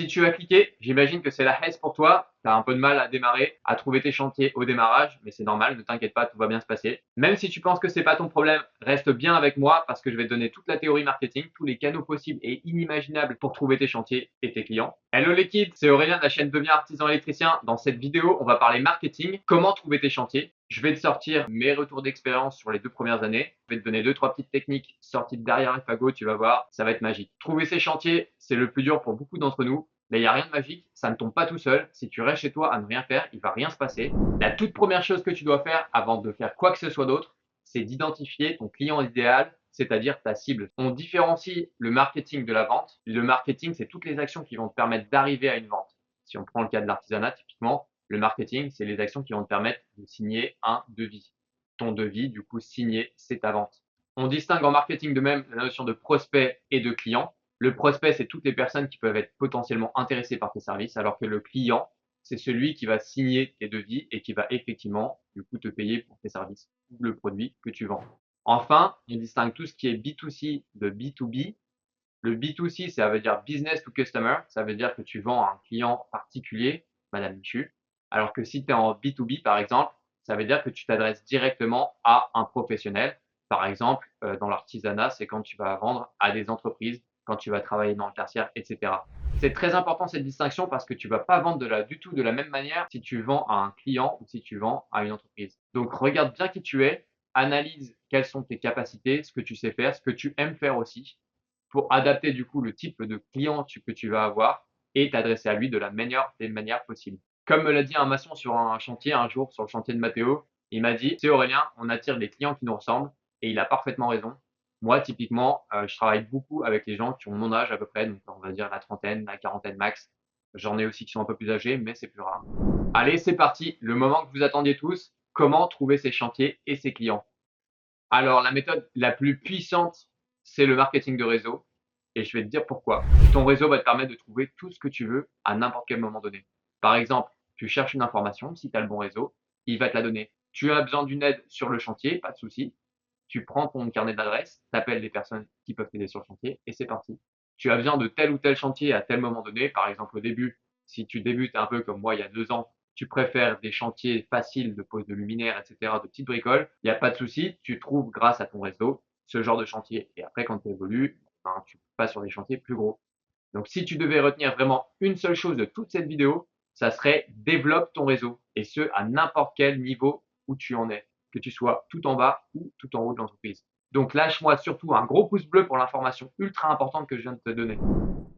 Si tu as cliqué, j'imagine que c'est la hesse pour toi. Tu as un peu de mal à démarrer, à trouver tes chantiers au démarrage, mais c'est normal, ne t'inquiète pas, tout va bien se passer. Même si tu penses que c'est pas ton problème, reste bien avec moi parce que je vais te donner toute la théorie marketing, tous les canaux possibles et inimaginables pour trouver tes chantiers et tes clients. Hello les kids, c'est Aurélien de la chaîne Deviens artisan électricien. Dans cette vidéo, on va parler marketing, comment trouver tes chantiers. Je vais te sortir mes retours d'expérience sur les 2 premières années. Je vais te donner 2-3 petites techniques sorties de derrière les fagots, tu vas voir, ça va être magique. Trouver ces chantiers, c'est le plus dur pour beaucoup d'entre nous. Mais il n'y a rien de magique, ça ne tombe pas tout seul. Si tu restes chez toi à ne rien faire, il va rien se passer. La toute première chose que tu dois faire avant de faire quoi que ce soit d'autre, c'est d'identifier ton client idéal, c'est-à-dire ta cible. On différencie le marketing de la vente. Le marketing, c'est toutes les actions qui vont te permettre d'arriver à une vente. Si on prend le cas de l'artisanat, typiquement, le marketing, c'est les actions qui vont te permettre de signer un devis. Ton devis, du coup, signé, c'est ta vente. On distingue en marketing de même la notion de prospect et de client. Le prospect, c'est toutes les personnes qui peuvent être potentiellement intéressées par tes services, alors que le client, c'est celui qui va signer tes devis et qui va effectivement, du coup, te payer pour tes services ou le produit que tu vends. Enfin, on distingue tout ce qui est B2C de B2B. Le B2C, ça veut dire business to customer. Ça veut dire que tu vends à un client particulier, Madame Michu. Alors que si tu es en B2B, par exemple, ça veut dire que tu t'adresses directement à un professionnel. Par exemple, dans l'artisanat, c'est quand tu vas vendre à des entreprises, quand tu vas travailler dans le tertiaire, etc. C'est très important cette distinction parce que tu vas pas vendre du tout de la même manière si tu vends à un client ou si tu vends à une entreprise. Donc regarde bien qui tu es, analyse quelles sont tes capacités, ce que tu sais faire, ce que tu aimes faire aussi pour adapter du coup le type de client que tu vas avoir et t'adresser à lui de la meilleure des manières possibles. Comme me l'a dit un maçon sur un chantier un jour, sur le chantier de Mathéo, il m'a dit: «C'est Aurélien, on attire les clients qui nous ressemblent» et il a parfaitement raison. Moi, typiquement, je travaille beaucoup avec les gens qui ont mon âge à peu près, donc on va dire la trentaine, la quarantaine max. J'en ai aussi qui sont un peu plus âgés, mais c'est plus rare. Allez, c'est parti, le moment que vous attendiez tous, comment trouver ses chantiers et ses clients? Alors, la méthode la plus puissante, c'est le marketing de réseau et je vais te dire pourquoi. Ton réseau va te permettre de trouver tout ce que tu veux à n'importe quel moment donné. Par exemple, tu cherches une information, si tu as le bon réseau, il va te la donner. Tu as besoin d'une aide sur le chantier, pas de souci. Tu prends ton carnet d'adresses, tu appelles les personnes qui peuvent t'aider sur le chantier et c'est parti. Tu as besoin de tel ou tel chantier à tel moment donné, par exemple au début, si tu débutes un peu comme moi il y a 2 ans, tu préfères des chantiers faciles de pose de luminaires, et cetera, de petites bricoles, il y a pas de souci, tu trouves grâce à ton réseau ce genre de chantier et après quand tu évolues, ben, tu passes sur des chantiers plus gros. Donc si tu devais retenir vraiment une seule chose de toute cette vidéo, ça serait développe ton réseau et ce à n'importe quel niveau où tu en es, que tu sois tout en bas ou tout en haut de l'entreprise. Donc lâche-moi surtout un gros pouce bleu pour l'information ultra importante que je viens de te donner.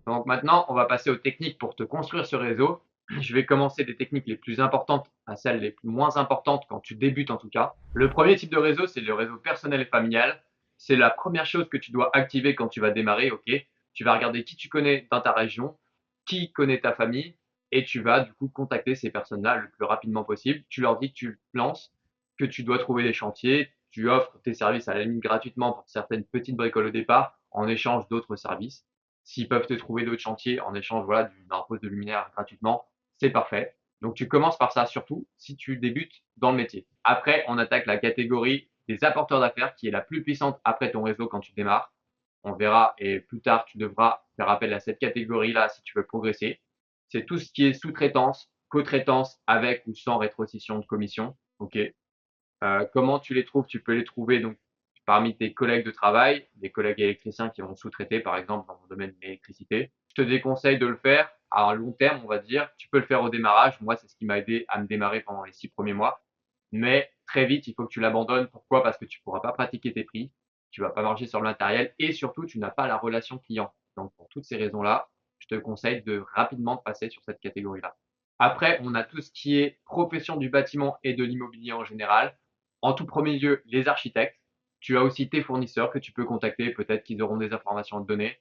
Donc maintenant, on va passer aux techniques pour te construire ce réseau. Je vais commencer des techniques les plus importantes à celles les moins importantes quand tu débutes en tout cas. Le premier type de réseau, c'est le réseau personnel et familial. C'est la première chose que tu dois activer quand tu vas démarrer, ok? Tu vas regarder qui tu connais dans ta région, qui connaît ta famille, et tu vas du coup contacter ces personnes-là le plus rapidement possible. Tu leur dis que tu lances, que tu dois trouver des chantiers, tu offres tes services à la limite gratuitement pour certaines petites bricoles au départ, en échange d'autres services. S'ils peuvent te trouver d'autres chantiers en échange voilà, d'un poste de luminaire gratuitement, c'est parfait. Donc tu commences par ça surtout si tu débutes dans le métier. Après, on attaque la catégorie des apporteurs d'affaires qui est la plus puissante après ton réseau quand tu démarres. On verra et plus tard, tu devras faire appel à cette catégorie-là si tu veux progresser. C'est tout ce qui est sous-traitance, co-traitance avec ou sans rétrocession de commission. Ok. Comment tu les trouves? Tu peux les trouver donc parmi tes collègues de travail, des collègues électriciens qui vont sous-traiter, par exemple, dans mon domaine de l'électricité. Je te déconseille de le faire à un long terme, on va dire. Tu peux le faire au démarrage. Moi, c'est ce qui m'a aidé à me démarrer pendant les 6 premiers mois. Mais très vite, il faut que tu l'abandonnes. Pourquoi? Parce que tu pourras pas pratiquer tes prix, tu vas pas marger sur le matériel et surtout, tu n'as pas la relation client. Donc, pour toutes ces raisons-là, je te conseille de rapidement passer sur cette catégorie-là. Après, on a tout ce qui est profession du bâtiment et de l'immobilier en général. En tout premier lieu, les architectes. Tu as aussi tes fournisseurs que tu peux contacter, peut-être qu'ils auront des informations à te donner.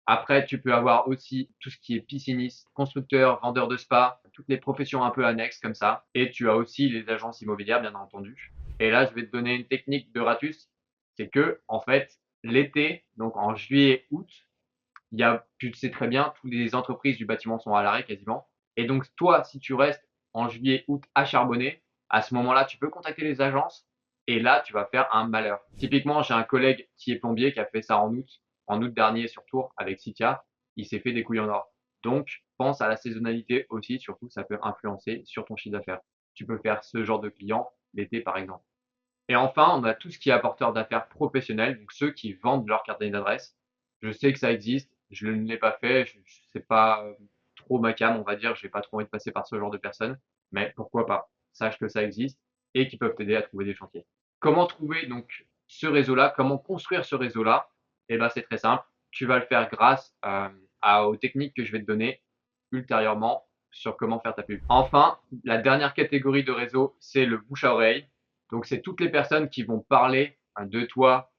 Après, tu peux avoir aussi tout ce qui est pisciniste, constructeur, vendeur de spa, toutes les professions un peu annexes comme ça. Et tu as aussi les agences immobilières, bien entendu. Et là, je vais te donner une technique de Ratus. C'est que, en fait, l'été, donc en juillet, août, tu le sais très bien, toutes les entreprises du bâtiment sont à l'arrêt quasiment. Et donc, toi, si tu restes en juillet, août à charbonner, à ce moment-là, tu peux contacter les agences et là, tu vas faire un malheur. Typiquement, j'ai un collègue qui est plombier qui a fait ça en août dernier sur Tours avec Citia. Il s'est fait des couilles en or. Donc, pense à la saisonnalité aussi, surtout, ça peut influencer sur ton chiffre d'affaires. Tu peux faire ce genre de client l'été, par exemple. Et enfin, on a tout ce qui est apporteur d'affaires professionnels, donc ceux qui vendent leur carnet d'adresse. Je sais que ça existe, je ne l'ai pas fait, c'est pas trop ma came, on va dire, j'ai pas trop envie de passer par ce genre de personnes, mais pourquoi pas? Sache que ça existe et qui peuvent t'aider à trouver des chantiers. Comment trouver donc ce réseau-là? Comment construire ce réseau-là? Eh ben, c'est très simple. Tu vas le faire grâce aux techniques que je vais te donner ultérieurement sur comment faire ta pub. Enfin, la dernière catégorie de réseau, c'est le bouche à oreille. Donc, c'est toutes les personnes qui vont parler de toi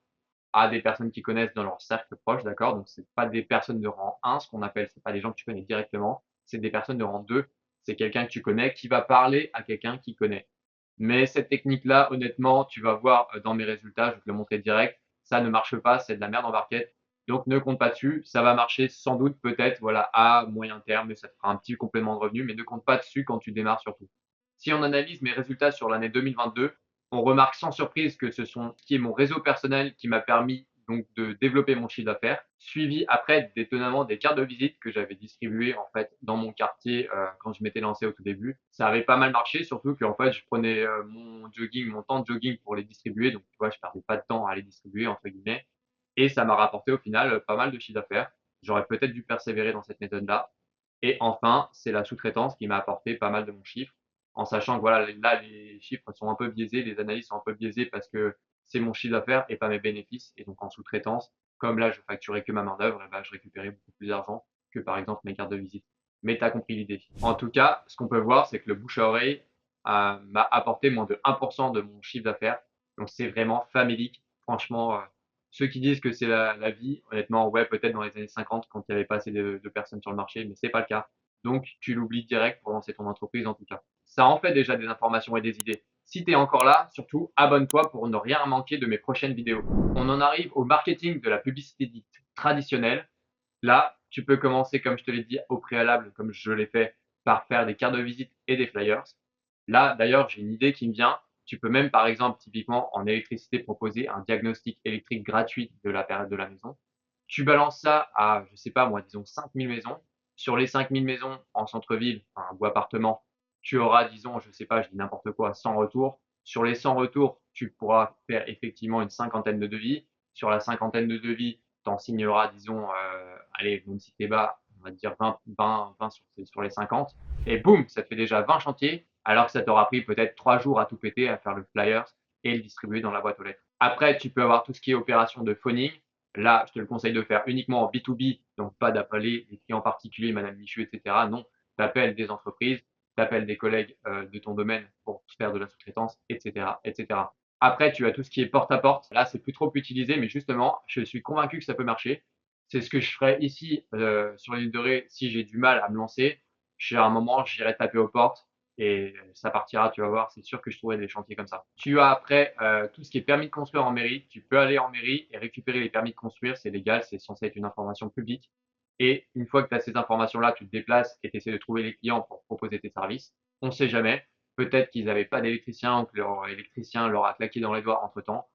à des personnes qui connaissent dans leur cercle proche, d'accord? Donc, c'est pas des personnes de rang 1, ce qu'on appelle, c'est pas des gens que tu connais directement, c'est des personnes de rang 2. C'est quelqu'un que tu connais qui va parler à quelqu'un qui connaît. Mais cette technique-là, honnêtement, tu vas voir dans mes résultats, je vais te le montrer direct, ça ne marche pas, c'est de la merde en barquette. Donc ne compte pas dessus, ça va marcher sans doute, peut-être, voilà, à moyen terme, mais ça te fera un petit complément de revenu, mais ne compte pas dessus quand tu démarres surtout. Si on analyse mes résultats sur l'année 2022, on remarque sans surprise que ce qui est mon réseau personnel qui m'a permis donc de développer mon chiffre d'affaires, suivi après d'étonnamment des cartes de visite que j'avais distribuées en fait dans mon quartier quand je m'étais lancé au tout début. Ça avait pas mal marché, surtout qu'en fait je prenais mon temps de jogging pour les distribuer, donc tu vois, je perdais pas de temps à les distribuer entre guillemets, et ça m'a rapporté au final pas mal de chiffre d'affaires. J'aurais peut-être dû persévérer dans cette méthode-là. Et enfin, c'est la sous-traitance qui m'a apporté pas mal de mon chiffre, en sachant que voilà, là, les chiffres sont un peu biaisés, les analyses sont un peu biaisées parce que c'est mon chiffre d'affaires et pas mes bénéfices. Et donc en sous-traitance, comme là, je facturais que ma main-d'œuvre, et ben, je récupérais beaucoup plus d'argent que par exemple mes cartes de visite. Mais tu as compris l'idée. En tout cas, ce qu'on peut voir, c'est que le bouche à oreille m'a apporté moins de 1% de mon chiffre d'affaires. Donc c'est vraiment famélique. Franchement, ceux qui disent que c'est la vie, honnêtement, ouais, peut-être dans les années 50 quand il n'y avait pas assez de personnes sur le marché, mais c'est pas le cas. Donc, tu l'oublies direct pour lancer ton entreprise en tout cas. Ça en fait déjà des informations et des idées. Si tu es encore là, surtout abonne-toi pour ne rien manquer de mes prochaines vidéos. On en arrive au marketing de la publicité dite traditionnelle. Là, tu peux commencer, comme je te l'ai dit au préalable, comme je l'ai fait, par faire des cartes de visite et des flyers. Là, d'ailleurs, j'ai une idée qui me vient. Tu peux même, par exemple, typiquement en électricité, proposer un diagnostic électrique gratuit de la période de la maison. Tu balances ça à, je sais pas moi, disons 5000 maisons. Sur les 5000 maisons en centre-ville, enfin, ou appartement, tu auras, disons, je sais pas, je dis n'importe quoi, 100 retours. Sur les 100 retours, tu pourras faire effectivement une cinquantaine de devis. Sur la cinquantaine de devis, tu en signeras, disons, allez, même si t'es bas, on va dire 20 sur les 50. Et boum, ça te fait déjà 20 chantiers, alors que ça t'aura pris peut-être 3 jours à tout péter, à faire le flyer et le distribuer dans la boîte aux lettres. Après, tu peux avoir tout ce qui est opération de phoning. Là, je te le conseille de faire uniquement en B2B, donc pas d'appeler des clients particuliers, Madame Michu, etc. Non, tu appelles des entreprises, tu appelles des collègues de ton domaine pour faire de la sous-traitance, etc., etc. Après, tu as tout ce qui est porte-à-porte. Là, c'est plus trop utilisé, mais justement, je suis convaincu que ça peut marcher. C'est ce que je ferai ici sur l'île de Ré si j'ai du mal à me lancer. À un moment, j'irai taper aux portes et ça partira, tu vas voir, c'est sûr que je trouverai des chantiers comme ça. Tu as après tout ce qui est permis de construire en mairie. Tu peux aller en mairie et récupérer les permis de construire, c'est légal, c'est censé être une information publique. Et une fois que tu as ces informations-là, tu te déplaces et tu essaies de trouver les clients pour proposer tes services. On ne sait jamais. Peut-être qu'ils n'avaient pas d'électricien ou que leur électricien leur a claqué dans les doigts entre-temps.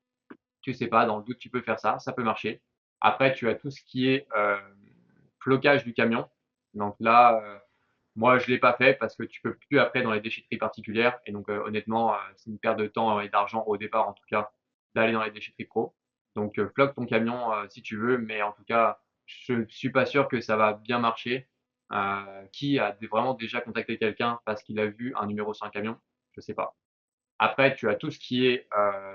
Tu sais pas, dans le doute, tu peux faire ça peut marcher. Après, tu as tout ce qui est flocage du camion. Donc là, moi, je l'ai pas fait parce que tu peux plus après dans les déchetteries particulières. Et donc, honnêtement, c'est une perte de temps et d'argent au départ, en tout cas, d'aller dans les déchetteries pro. Donc, floque ton camion si tu veux, mais en tout cas, je suis pas sûr que ça va bien marcher. Qui a vraiment déjà contacté quelqu'un parce qu'il a vu un numéro sur un camion? Je sais pas. Après, tu as tout ce qui est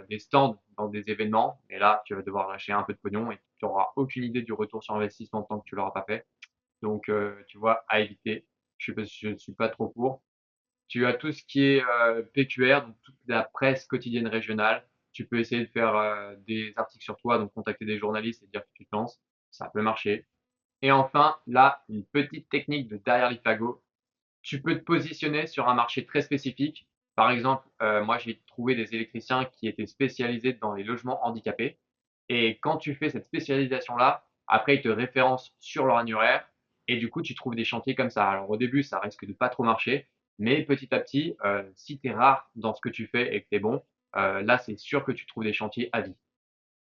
des stands dans des événements, et là, tu vas devoir lâcher un peu de pognon et tu auras aucune idée du retour sur investissement tant que tu l'auras pas fait. Donc, tu vois, à éviter. Je suis pas trop pour. Tu as tout ce qui est PQR, donc toute la presse quotidienne régionale. Tu peux essayer de faire des articles sur toi, donc contacter des journalistes et dire que tu te lances. Ça peut marcher. Et enfin, là, une petite technique de derrière les fagots. Tu peux te positionner sur un marché très spécifique. Par exemple, moi, j'ai trouvé des électriciens qui étaient spécialisés dans les logements handicapés. Et quand tu fais cette spécialisation-là, après, ils te référencent sur leur annuaire et du coup, tu trouves des chantiers comme ça. Alors au début, ça risque de pas trop marcher, mais petit à petit, si tu es rare dans ce que tu fais et que tu es bon, là, c'est sûr que tu trouves des chantiers à vie.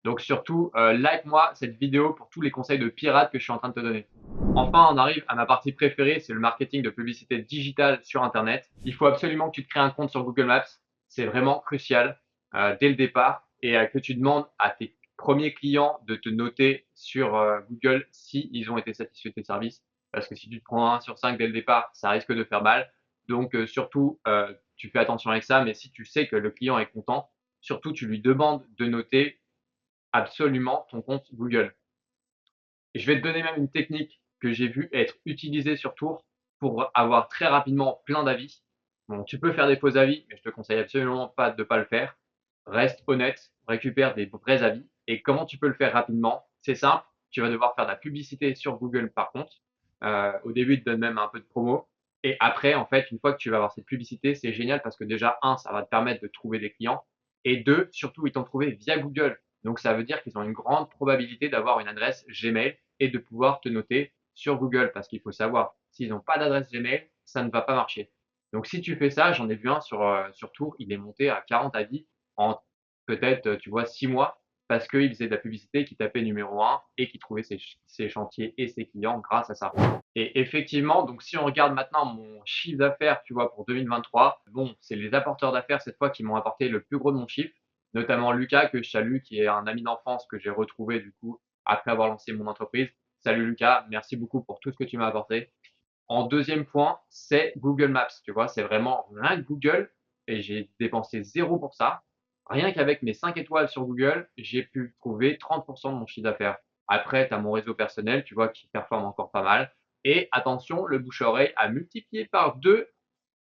Donc surtout, like-moi cette vidéo pour tous les conseils de pirate que je suis en train de te donner. Enfin, on arrive à ma partie préférée, c'est le marketing de publicité digitale sur internet. Il faut absolument que tu te crées un compte sur Google Maps. C'est vraiment crucial, dès le départ et que tu demandes à tes premiers clients de te noter sur, Google si ils ont été satisfaits de tes services. Parce que si tu te prends 1 sur 5 dès le départ, ça risque de faire mal. Donc, surtout, tu fais attention avec ça, mais si tu sais que le client est content, surtout tu lui demandes de noter absolument ton compte Google. Et je vais te donner même une technique que j'ai vue être utilisée sur Tours pour avoir très rapidement plein d'avis. Bon, tu peux faire des faux avis, mais je te conseille absolument pas de pas le faire. Reste honnête, récupère des vrais avis. Et comment tu peux le faire rapidement? C'est simple, tu vas devoir faire de la publicité sur Google par contre. Au début, ils te donnent même un peu de promo. Et après, en fait, une fois que tu vas avoir cette publicité, c'est génial parce que déjà, un, ça va te permettre de trouver des clients. Et deux, surtout, ils t'ont trouvé via Google. Donc, ça veut dire qu'ils ont une grande probabilité d'avoir une adresse Gmail et de pouvoir te noter sur Google. Parce qu'il faut savoir, s'ils n'ont pas d'adresse Gmail, ça ne va pas marcher. Donc, si tu fais ça, j'en ai vu un sur Tours, il est monté à 40 avis en peut-être, tu vois, 6 mois parce qu'il faisait de la publicité, qui tapait numéro 1 et qui trouvait ses chantiers et ses clients grâce à ça. Et effectivement, donc si on regarde maintenant mon chiffre d'affaires, tu vois, pour 2023, bon, c'est les apporteurs d'affaires cette fois qui m'ont apporté le plus gros de mon chiffre, notamment Lucas que je salue, qui est un ami d'enfance que j'ai retrouvé du coup après avoir lancé mon entreprise. Salut Lucas, merci beaucoup pour tout ce que tu m'as apporté. En deuxième point, c'est Google Maps, tu vois, c'est vraiment rien que Google et j'ai dépensé 0 pour ça. Rien qu'avec mes 5 étoiles sur Google, j'ai pu trouver 30 de mon chiffre d'affaires. Après, tu as mon réseau personnel, tu vois, qui performe encore pas mal. Et attention, le bouche-à-oreille a multiplié par 2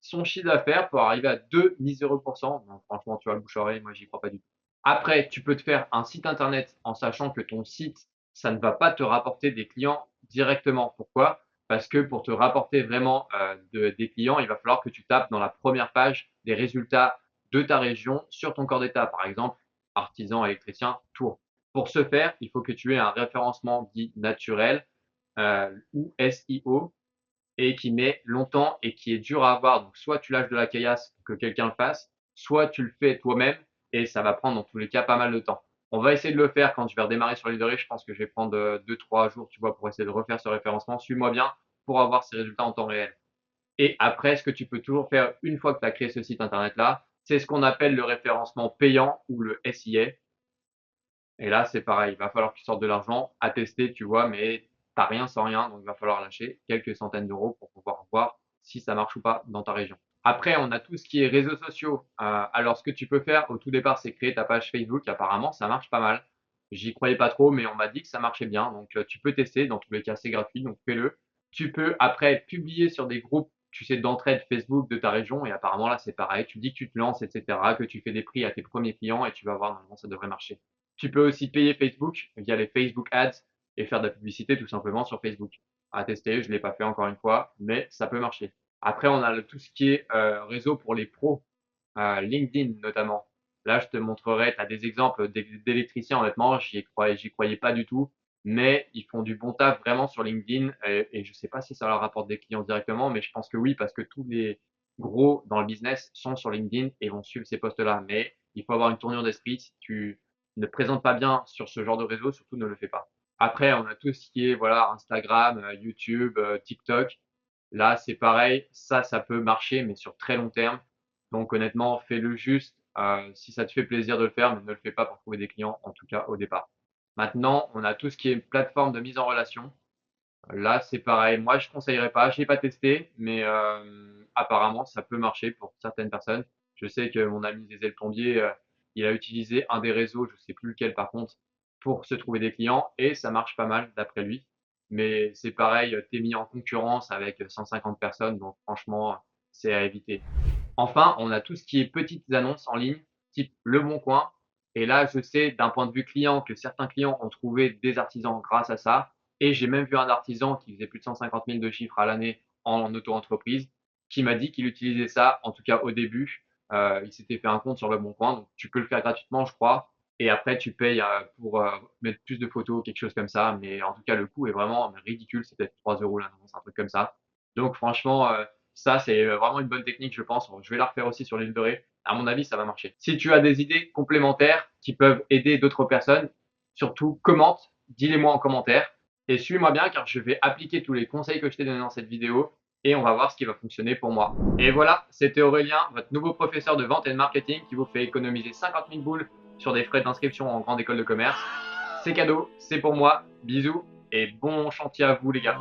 son chiffre d'affaires pour arriver à 2 miséreux pourcents. Non, franchement, tu vois, le bouche-à-oreille, moi, j'y crois pas du tout. Après, tu peux te faire un site internet en sachant que ton site, ça ne va pas te rapporter des clients directement. Pourquoi? Parce que pour te rapporter vraiment des clients, il va falloir que tu tapes dans la première page des résultats de ta région sur ton corps d'état. Par exemple, artisan, électricien, Tours. Pour ce faire, il faut que tu aies un référencement dit naturel ou SEO et qui met longtemps et qui est dur à avoir. Donc, soit tu lâches de la caillasse pour que quelqu'un le fasse, soit tu le fais toi-même et ça va prendre dans tous les cas pas mal de temps. On va essayer de le faire quand je vais redémarrer sur l'île de Ré. Je pense que je vais prendre 2-3 jours, tu vois, pour essayer de refaire ce référencement. Suis-moi bien pour avoir ces résultats en temps réel. Et après, ce que tu peux toujours faire une fois que tu as créé ce site internet-là, c'est ce qu'on appelle le référencement payant ou le SIA. Et là, c'est pareil, il va falloir que tu sortes de l'argent à tester, tu vois, mais t'as rien sans rien, donc il va falloir lâcher quelques centaines d'euros pour pouvoir voir si ça marche ou pas dans ta région. Après, on a tout ce qui est réseaux sociaux. Alors, ce que tu peux faire au tout départ, c'est créer ta page Facebook. Apparemment, ça marche pas mal. J'y croyais pas trop, mais on m'a dit que ça marchait bien. Donc, tu peux tester. Dans tous les cas, c'est gratuit, donc fais-le. Tu peux après publier sur des groupes, tu sais, d'entraide Facebook de ta région. Et apparemment, là, c'est pareil. Tu dis que tu te lances, etc., que tu fais des prix à tes premiers clients et tu vas voir, normalement, ça devrait marcher. Tu peux aussi payer Facebook via les Facebook Ads et faire de la publicité tout simplement sur Facebook. À tester, je ne l'ai pas fait encore une fois, mais ça peut marcher. Après, on a tout ce qui est réseau pour les pros, LinkedIn notamment. Là, je te montrerai, tu as des exemples d'électriciens, honnêtement, j'y croyais pas du tout, mais ils font du bon taf vraiment sur LinkedIn et je sais pas si ça leur rapporte des clients directement, mais je pense que oui, parce que tous les gros dans le business sont sur LinkedIn et vont suivre ces posts-là. Mais il faut avoir une tournure d'esprit. Si tu ne te présentes pas bien sur ce genre de réseau, surtout ne le fais pas. Après, on a tout ce qui est voilà Instagram, YouTube, TikTok. Là, c'est pareil, ça peut marcher, mais sur très long terme. Donc honnêtement, fais-le juste si ça te fait plaisir de le faire, mais ne le fais pas pour trouver des clients, en tout cas au départ. Maintenant, on a tout ce qui est plateforme de mise en relation. Là, c'est pareil. Moi, je conseillerais pas. Je l'ai pas testé, mais apparemment, ça peut marcher pour certaines personnes. Je sais que mon ami Zézé le plombier, il a utilisé un des réseaux, je sais plus lequel par contre, pour se trouver des clients et ça marche pas mal d'après lui. Mais c'est pareil, tu es mis en concurrence avec 150 personnes, donc franchement, c'est à éviter. Enfin, on a tout ce qui est petites annonces en ligne, type Le Bon Coin. Et là, je sais d'un point de vue client que certains clients ont trouvé des artisans grâce à ça. Et j'ai même vu un artisan qui faisait plus de 150 000 de chiffres à l'année en auto-entreprise qui m'a dit qu'il utilisait ça, en tout cas au début. Il s'était fait un compte sur Le Bon Coin, donc tu peux le faire gratuitement, je crois. Et après, tu payes pour mettre plus de photos, quelque chose comme ça. Mais en tout cas, le coût est vraiment ridicule. C'est peut-être 3 euros l'annonce, un truc comme ça. Donc franchement, ça, c'est vraiment une bonne technique, je pense. Je vais la refaire aussi sur l'île de Ré. À mon avis, ça va marcher. Si tu as des idées complémentaires qui peuvent aider d'autres personnes, Surtout, commente, dis-les-moi en commentaire et suis-moi bien car je vais appliquer tous les conseils que je t'ai donnés dans cette vidéo et on va voir ce qui va fonctionner pour moi. Et voilà, c'était Aurélien, votre nouveau professeur de vente et de marketing qui vous fait économiser 50 000 boules sur des frais d'inscription en grande école de commerce. C'est cadeau, c'est pour moi. Bisous et bon chantier à vous les gars.